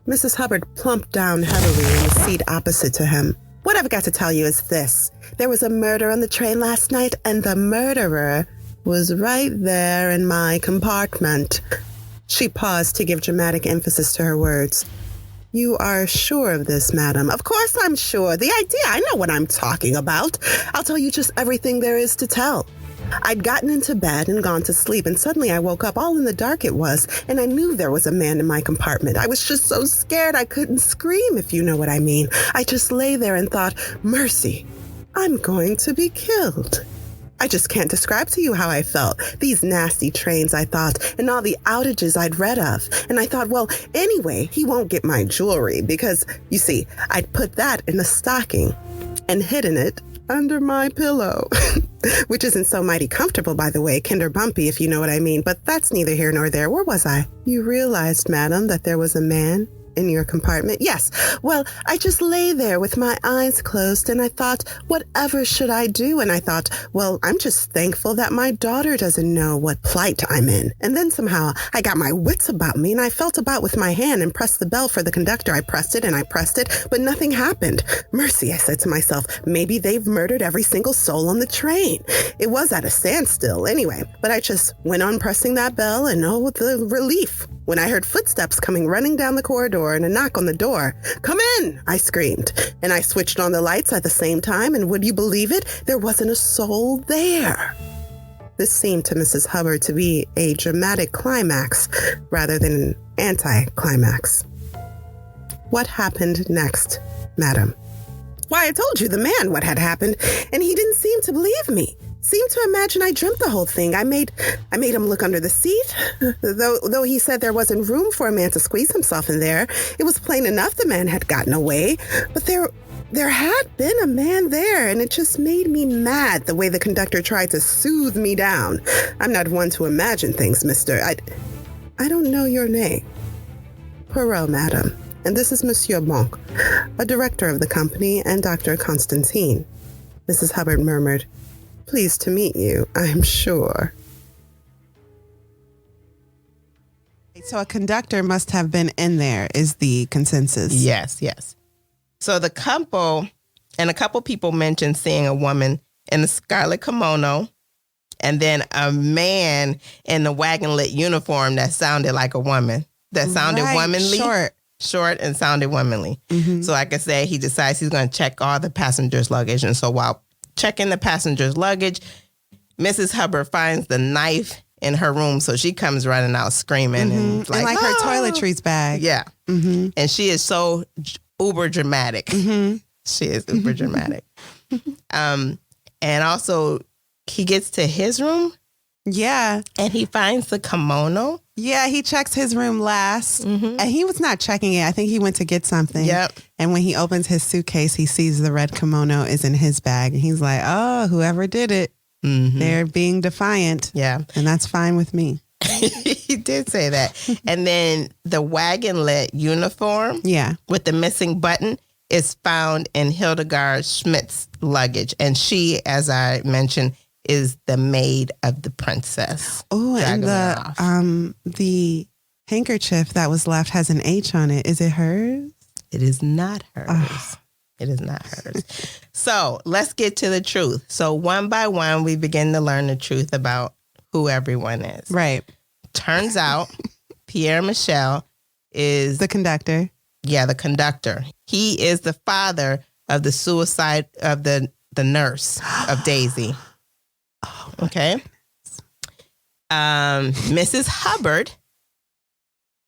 Mrs. Hubbard plumped down heavily in the seat opposite to him. What I've got to tell you is this. There was a murder on the train last night, and the murderer was right there in my compartment. She paused to give dramatic emphasis to her words. You are sure of this, madam? Of course I'm sure. The idea, I know what I'm talking about. I'll tell you just everything there is to tell. I'd gotten into bed and gone to sleep, and suddenly I woke up. All in the dark it was, and I knew there was a man in my compartment. I was just so scared I couldn't scream, if you know what I mean. I just lay there and thought, mercy, I'm going to be killed. I just can't describe to you how I felt. These nasty trains, I thought, and all the outages I'd read of. And I thought, well, anyway, he won't get my jewelry because, you see, I'd put that in a stocking and hidden it under my pillow, which isn't so mighty comfortable, by the way, kinder bumpy, if you know what I mean. But that's neither here nor there. Where was I? You realized, madam, that there was a man in your compartment? Yes. Well, I just lay there with my eyes closed and I thought, whatever should I do? And I thought, well, I'm just thankful that my daughter doesn't know what plight I'm in. And then somehow I got my wits about me and I felt about with my hand and pressed the bell for the conductor. I pressed it and I pressed it, but nothing happened. Mercy, I said to myself, maybe they've murdered every single soul on the train. It was at a standstill anyway, but I just went on pressing that bell and oh, the relief when I heard footsteps coming running down the corridor and a knock on the door. Come in, I screamed. And I switched on the lights at the same time, and would you believe it? There wasn't a soul there. This seemed to Mrs. Hubbard to be a dramatic climax rather than an anti-climax. What happened next, madam? Why, I told you the man what had happened, and he didn't seem to believe me. Seemed to imagine I dreamt the whole thing. I made him look under the seat. Though he said there wasn't room for a man to squeeze himself in there. It was plain enough the man had gotten away. But there had been a man there, and it just made me mad the way the conductor tried to soothe me down. I'm not one to imagine things, mister. I don't know your name. Poirot, madam. And this is Monsieur Monk, a director of the company, and Dr. Constantine. Mrs. Hubbard murmured, pleased to meet you, I'm sure. So a conductor must have been in there, is the consensus. Yes. So the couple, and a couple people mentioned seeing a woman in a scarlet kimono, and then a man in the wagon-lit uniform that sounded like a woman, that sounded womanly. Short and sounded womanly. Mm-hmm. So like I said, he decides he's going to check all the passengers' luggage. And so while checking the passengers' luggage, Mrs. Hubbard finds the knife in her room. So she comes running out screaming and like her toiletries bag. Yeah. Mm-hmm. And she is so uber dramatic. Mm-hmm. She is uber dramatic. And also he gets to his room. Yeah. And he finds the kimono. Yeah, he checks his room last. Mm-hmm. And he was not checking it. I think he went to get something. Yep. And when he opens his suitcase, he sees the red kimono is in his bag. And he's like, oh, whoever did it, they're being defiant. Yeah. And that's fine with me. He did say that. And then the wagon-lit uniform with the missing button is found in Hildegard Schmidt's luggage. And she, as I mentioned, is the maid of the princess. Oh, and the handkerchief that was left has an H on it. Is it hers? It is not hers. It is not hers. So let's get to the truth. So one by one, we begin to learn the truth about who everyone is. Right. Turns out Pierre Michel is the conductor. Yeah, the conductor. He is the father of the suicide of the nurse of Daisy. Oh, okay. Mrs. Hubbard.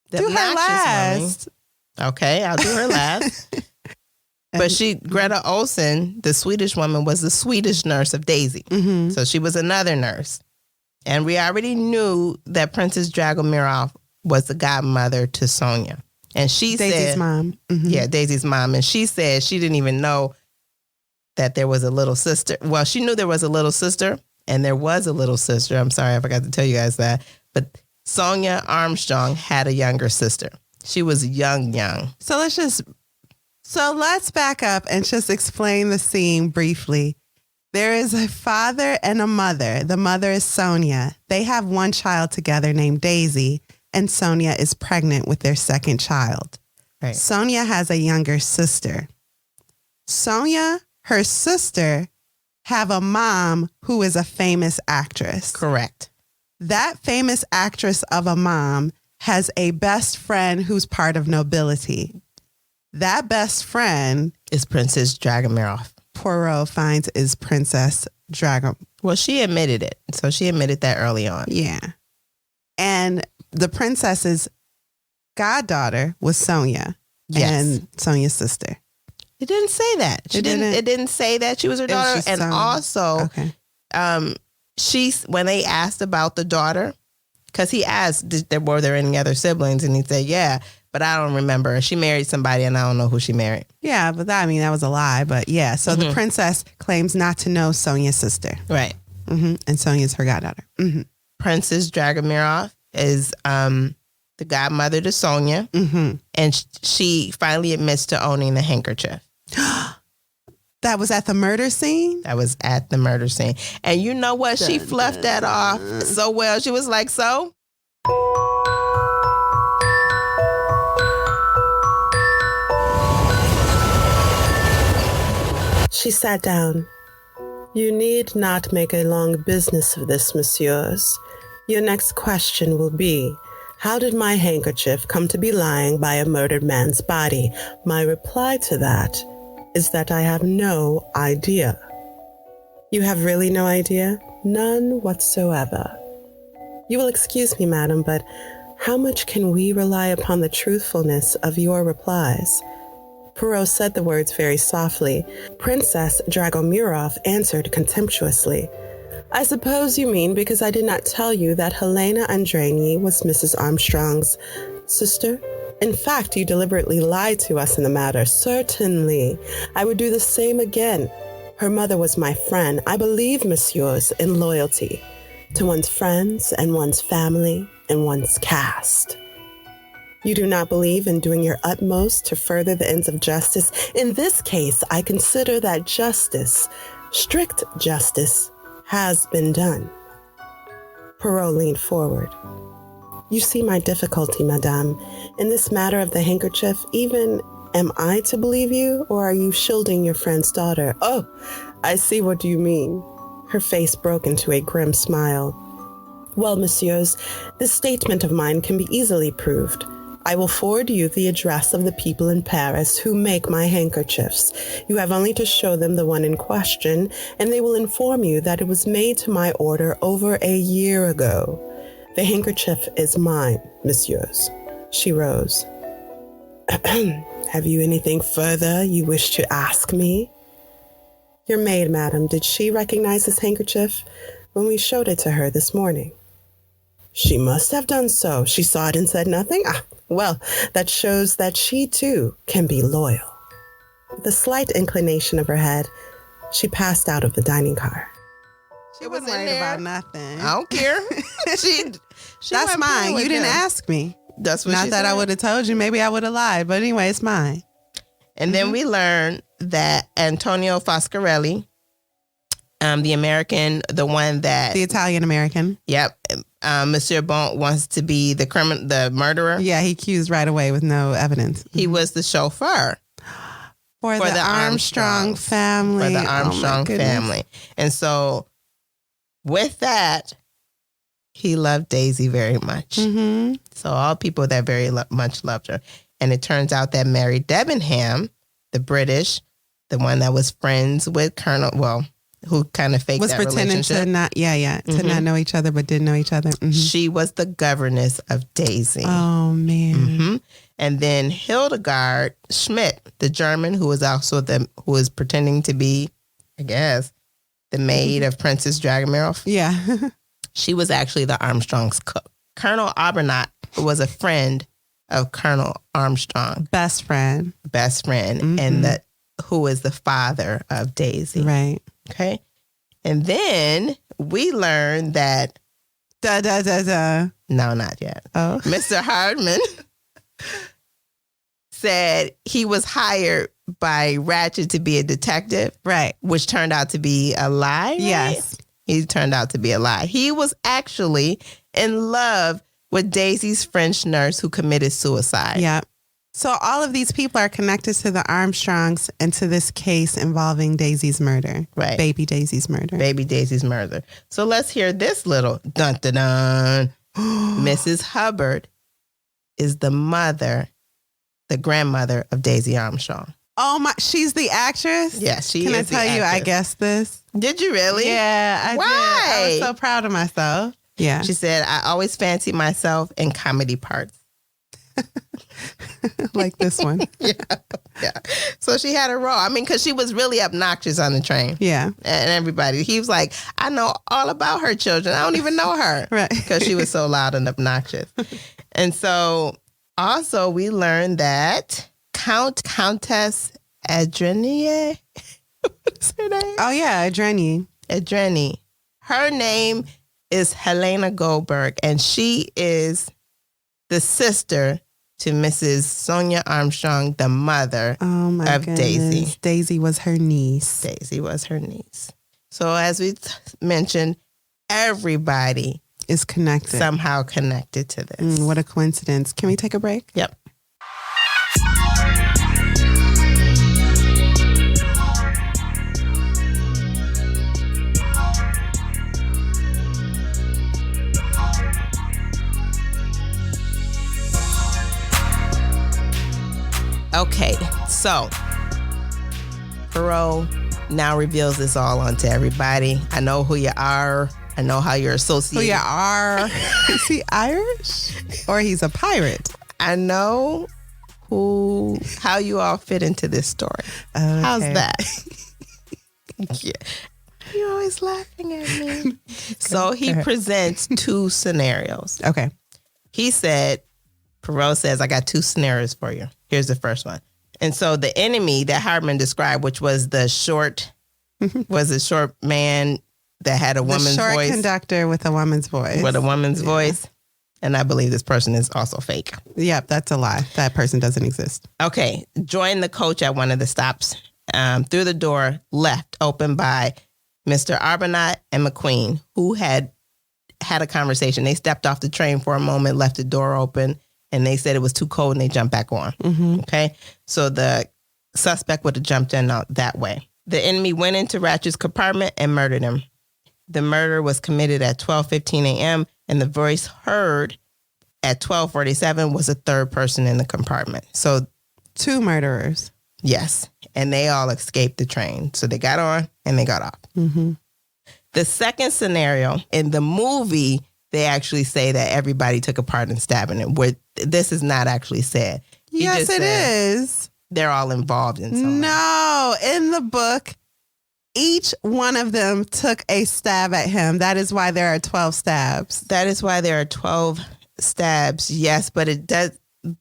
Do her last. Woman, okay, I'll do her last. But Greta Olsen, the Swedish woman, was the Swedish nurse of Daisy. Mm-hmm. So she was another nurse. And we already knew that Princess Dragomirov was the godmother to Sonia. And she Daisy's mom. Mm-hmm. Yeah, Daisy's mom. And she said she didn't even know that there was a little sister. Well, she knew there was a little sister. And there was a little sister. I'm sorry, I forgot to tell you guys that. But Sonia Armstrong had a younger sister. She was young. So let's back up and just explain the scene briefly. There is a father and a mother. The mother is Sonia. They have one child together named Daisy, and Sonia is pregnant with their second child. Right. Sonia has a younger sister. Sonia, her sister, have a mom who is a famous actress. Correct. That famous actress of a mom has a best friend who's part of nobility. That best friend is Princess Dragomiroff. Poirot finds is Princess Dragon. Well, she admitted it. So she admitted that early on. Yeah. And the princess's goddaughter was Sonia. Yes. And Sonia's sister. It didn't say that. It didn't say that she was her daughter. And Sonia. also, Okay. When they asked about the daughter, because he asked, were there any other siblings? And he said, yeah, but I don't remember. She married somebody and I don't know who she married. Yeah, but that was a lie. But yeah, so the princess claims not to know Sonia's sister. Right. Mm-hmm. And Sonia's her goddaughter. Mm-hmm. Princess Dragomiroff is the godmother to Sonia. Mm-hmm. And she finally admits to owning the handkerchief. That was at the murder scene? That was at the murder scene. And you know what? She fluffed that off so well. She was like, so? She sat down. You need not make a long business of this, messieurs. Your next question will be, how did my handkerchief come to be lying by a murdered man's body? My reply to that is that I have no idea. You have really no idea? None whatsoever. You will excuse me, madam, but how much can we rely upon the truthfulness of your replies? Poirot said the words very softly. Princess Dragomiroff answered contemptuously. I suppose you mean because I did not tell you that Helena Andreni was Mrs. Armstrong's sister? In fact, you deliberately lied to us in the matter. Certainly. I would do the same again. Her mother was my friend. I believe, messieurs, in loyalty to one's friends and one's family and one's caste. You do not believe in doing your utmost to further the ends of justice. In this case, I consider that justice, strict justice, has been done. Poirot leaned forward. You see my difficulty, madame. In this matter of the handkerchief, even am I to believe you, or are you shielding your friend's daughter? Oh, I see what you mean. Her face broke into a grim smile. Well, messieurs, this statement of mine can be easily proved. I will forward you the address of the people in Paris who make my handkerchiefs. You have only to show them the one in question, and they will inform you that it was made to my order over a year ago. The handkerchief is mine, messieurs. She rose. Have you anything further you wish to ask me? Your maid, madam, did she recognize this handkerchief when we showed it to her this morning? She must have done so. She saw it and said nothing? Well, that shows that she, too, can be loyal. With a slight inclination of her head, she passed out of the dining car. She wasn't worried about nothing. I don't care. she That's mine. You didn't ask me. That's what Not she that said. I would have told you. Maybe I would have lied. But anyway, it's mine. And then we learned that Antonio Foscarelli, the American, the one that... The Italian-American. Yep. Monsieur Bont wants to be the murderer. Yeah, he accused right away with no evidence. He was the chauffeur. For the Armstrong family. For the Armstrong family. And so with that, he loved Daisy very much. Mm-hmm. So all people that very much loved her. And it turns out that Mary Debenham, the British, the one that was friends with Colonel, who kind of faked was that pretending relationship. to not, to not know each other, but didn't know each other. Mm-hmm. She was the governess of Daisy. Oh, man. Mm-hmm. And then Hildegard Schmidt, the German, who was also who was pretending to be, I guess, the maid of Princess Dragomiroff. Yeah. She was actually the Armstrong's cook. Colonel Arbuthnot was a friend of Colonel Armstrong. Best friend. Mm-hmm. And who is the father of Daisy. Right. Okay. And then we learned that... No, not yet. Oh. Mr. Hardman said he was hired by Ratchet to be a detective. Right. Which turned out to be a lie. Right? Yes. He turned out to be a lie. He was actually in love with Daisy's French nurse who committed suicide. Yeah. So all of these people are connected to the Armstrongs and to this case involving Daisy's murder. Right. Baby Daisy's murder. Baby Daisy's murder. So let's hear this little dun-dun-dun. Mrs. Hubbard is the mother the grandmother of Daisy Armstrong. Oh my! She's the actress. Yeah, she Can is. I tell the you? I actress. guessed this. Did you really? Yeah, I Why? did. I was so proud of myself. Yeah. She said, "I always fancy myself in comedy parts." Like this one. Yeah. So she had a role. I mean, because she was really obnoxious on the train. Yeah. And everybody, he was like, I know all about her children. I don't even know her. Right. Because she was so loud and obnoxious. And so also we learned that Countess Adrenie, what's her name? Oh, yeah. Adrenie. Her name is Helena Goldberg, and she is the sister to Mrs. Sonia Armstrong, the mother of goodness. Daisy. Daisy was her niece. Daisy was her niece. So as we mentioned, everybody is connected. Somehow connected to this. What a coincidence. Can we take a break? Yep. Okay, so Poirot now reveals this all onto everybody. I know who you are. I know how you're associated. Who you are. Is he Irish? Or he's a pirate? I know how you all fit into this story. Okay. How's that? Yeah. You're always laughing at me. So he presents two scenarios. Okay. He said, Poirot says, I got two scenarios for you. Here's the first one. And so the enemy that Hardman described, which was the short man that had a woman's short voice. Conductor with a woman's voice. With a woman's voice. And I believe this person is also fake. Yep, that's a lie. That person doesn't exist. Okay. Joined the coach at one of the stops. Through the door, left, opened by Mr. Arbuthnot and Mcqueen, who had a conversation. They stepped off the train for a moment, left the door open, and they said it was too cold and they jumped back on. Mm-hmm. Okay. So the suspect would have jumped in that way. The enemy went into Ratchet's compartment and murdered him. The murder was committed at 12:15 a.m. and the voice heard at 12:47 was a third person in the compartment. So 2 murderers. Yes. And they all escaped the train. So they got on and they got off. Mm-hmm. The second scenario in the movie, they actually say that everybody took a part in stabbing him. Where this is not actually said. Yes, it is. They're all involved in something. No, in the book, each one of them took a stab at him. That is why there are 12 stabs. That is why there are 12 stabs. Yes, but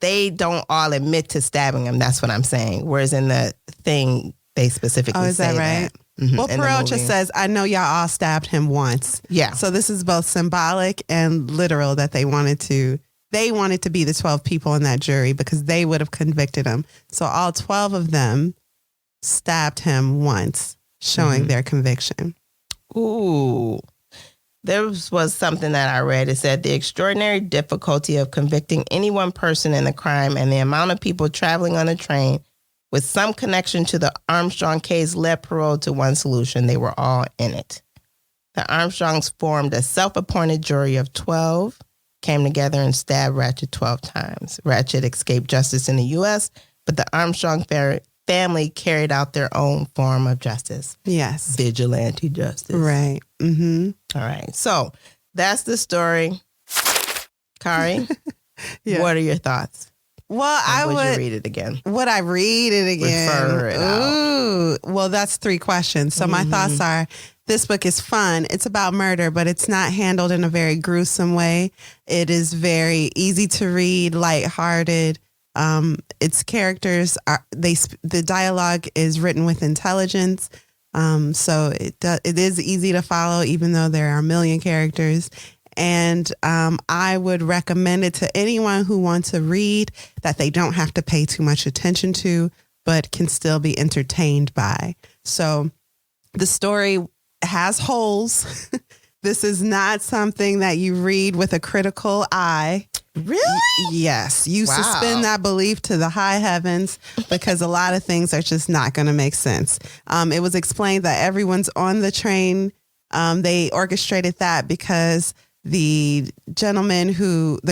they don't all admit to stabbing him. That's what I'm saying. Whereas in the thing, they specifically say that. Oh, is that right? Mm-hmm. Well, Poirot just says, I know y'all all stabbed him once. Yeah. So this is both symbolic and literal that they wanted to be the 12 people in that jury because they would have convicted him. So all 12 of them stabbed him once, showing their conviction. Ooh. There was something that I read. It said the extraordinary difficulty of convicting any one person in a crime and the amount of people traveling on a train with some connection to the Armstrong case led Poirot to one solution. They were all in it. The Armstrongs formed a self-appointed jury of 12, came together and stabbed Ratchet 12 times. Ratchet escaped justice in the U.S., but the Armstrong family carried out their own form of justice. Yes. Vigilante justice. Right. Mm-hmm. All right. So that's the story. Kari, what are your thoughts? Well, would you read it again? Would I read it again? Refer it out. Well, that's 3 questions. So my thoughts are, this book is fun. It's about murder, but it's not handled in a very gruesome way. It is very easy to read, lighthearted. Its characters the dialogue is written with intelligence. So it is easy to follow, even though there are a million characters. And I would recommend it to anyone who wants to read that they don't have to pay too much attention to, but can still be entertained by. So the story has holes. This is not something that you read with a critical eye. Really? Yes. You suspend that belief to the high heavens because a lot of things are just not going to make sense. It was explained that everyone's on the train. They orchestrated that because the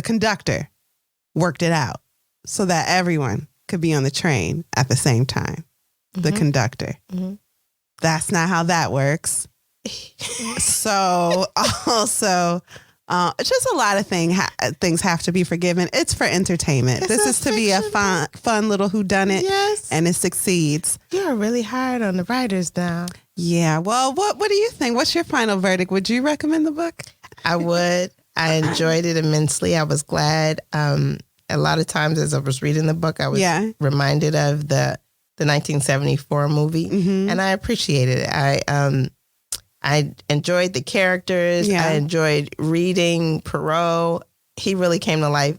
conductor worked it out so that everyone could be on the train at the same time. The conductor. That's not how that works. So also, just a lot of things have to be forgiven. It's for entertainment. This is to be a fun little whodunit. Yes. And it succeeds. You're really hard on the writers now. Yeah. Well, what do you think? What's your final verdict? Would you recommend the book? I would. I enjoyed it immensely. I was glad. A lot of times as I was reading the book, I was reminded of the 1974 movie, and I appreciated it. I enjoyed the characters. I enjoyed reading Poirot. He really came to life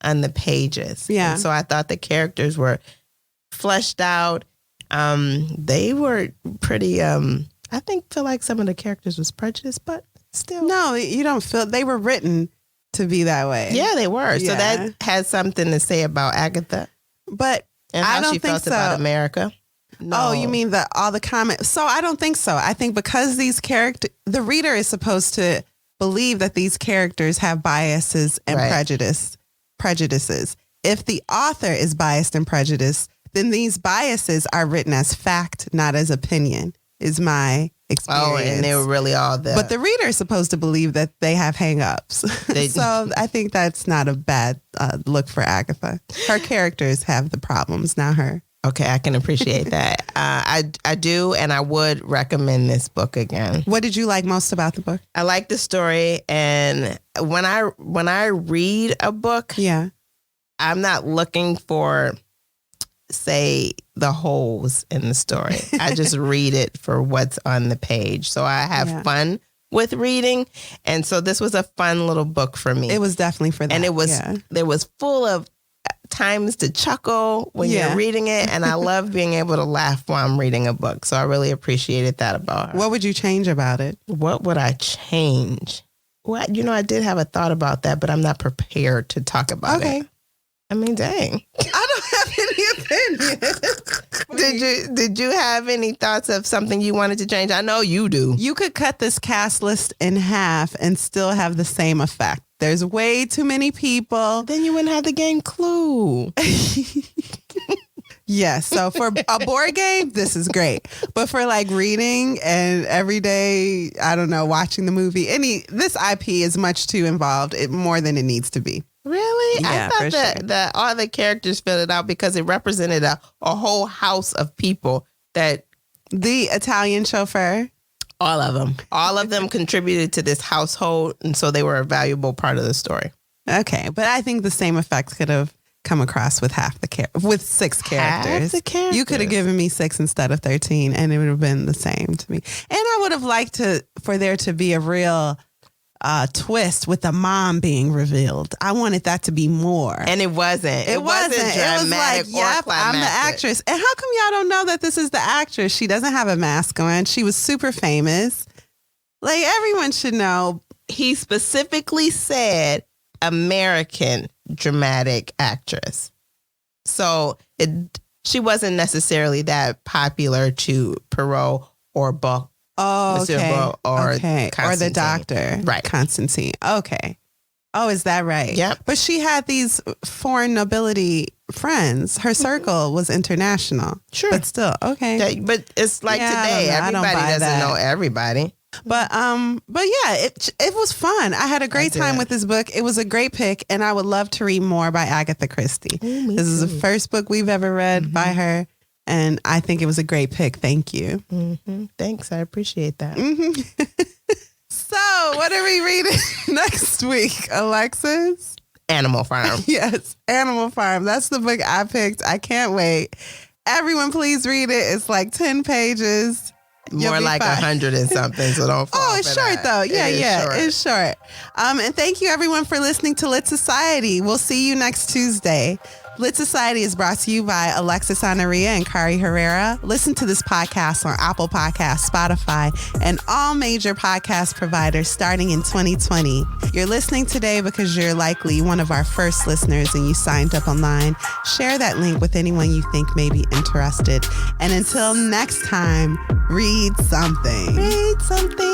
on the pages. Yeah. And so I thought the characters were fleshed out. They were pretty, feel like some of the characters was prejudiced, but still. No, you don't feel, they were written to be that way. Yeah, they were. Yeah. So that has something to say about Agatha. But and how I don't she think felt so. About America. No. Oh, you mean all the comments? So I don't think so. I think because these the reader is supposed to believe that these characters have biases and prejudices. If the author is biased and prejudiced, then these biases are written as fact, not as opinion, is my experience. Oh, and they were really all there. But the reader is supposed to believe that they have hang-ups. So I think that's not a bad look for Agatha. Her characters have the problems, not her. Okay, I can appreciate that. I do, and I would recommend this book again. What did you like most about the book? I like the story, and when I read a book, I'm not looking for, say, the holes in the story. I just read it for what's on the page. So I have fun with reading, and so this was a fun little book for me. It was definitely for that, and it was full of times to chuckle when you're reading it, and I love being able to laugh while I'm reading a book. So I really appreciated that about her. What would you change about it? What would I change? Well, I did have a thought about that, but I'm not prepared to talk about it. I mean, dang. I don't have any opinion. Did you have any thoughts of something you wanted to change? I know you do. You could cut this cast list in half and still have the same effect. There's way too many people. Then you wouldn't have the game Clue. Yes. So for a board game, this is great. But for like reading and everyday, I don't know, watching the movie, this IP is much too involved, more than it needs to be. Really? Yeah, I thought that all the characters filled it out because it represented a whole house of people that... The Italian chauffeur. All of them contributed to this household, and so they were a valuable part of the story. Okay, but I think the same effect could have come across with with 6 characters. Half the characters. You could have given me 6 instead of 13, and it would have been the same to me. And I would have liked for there to be a real twist with the mom being revealed. I wanted that to be more. And it wasn't. It wasn't dramatic. It was like, yep, I'm the actress. And how come y'all don't know that this is the actress? She doesn't have a mask on. She was super famous. Like, everyone should know. He specifically said American dramatic actress. So she wasn't necessarily that popular to Poirot or Buck. Oh, okay. Or the doctor. Right. Constantine. Okay. Oh, is that right? Yep. But she had these foreign nobility friends. Her circle was international. Sure. But still, okay. But it's like today. Everybody doesn't know everybody. But yeah, it was fun. I had a great time with this book. It was a great pick, and I would love to read more by Agatha Christie. This is the first book we've ever read by her. And I think it was a great pick. Thank you. Mm-hmm. Thanks. I appreciate that. Mm-hmm. So, what are we reading next week, Alexis? Animal Farm. Yes, Animal Farm. That's the book I picked. I can't wait. Everyone, please read it. It's like 10 pages. More like 100 and something, so don't fall it's short, though. It's short. And thank you, everyone, for listening to Lit Society. We'll see you next Tuesday. Lit Society is brought to you by Alexis Honoria and Kari Herrera. Listen to this podcast on Apple Podcasts, Spotify, and all major podcast providers starting in 2020. You're listening today because you're likely one of our first listeners and you signed up online. Share that link with anyone you think may be interested. And until next time, read something. Read something.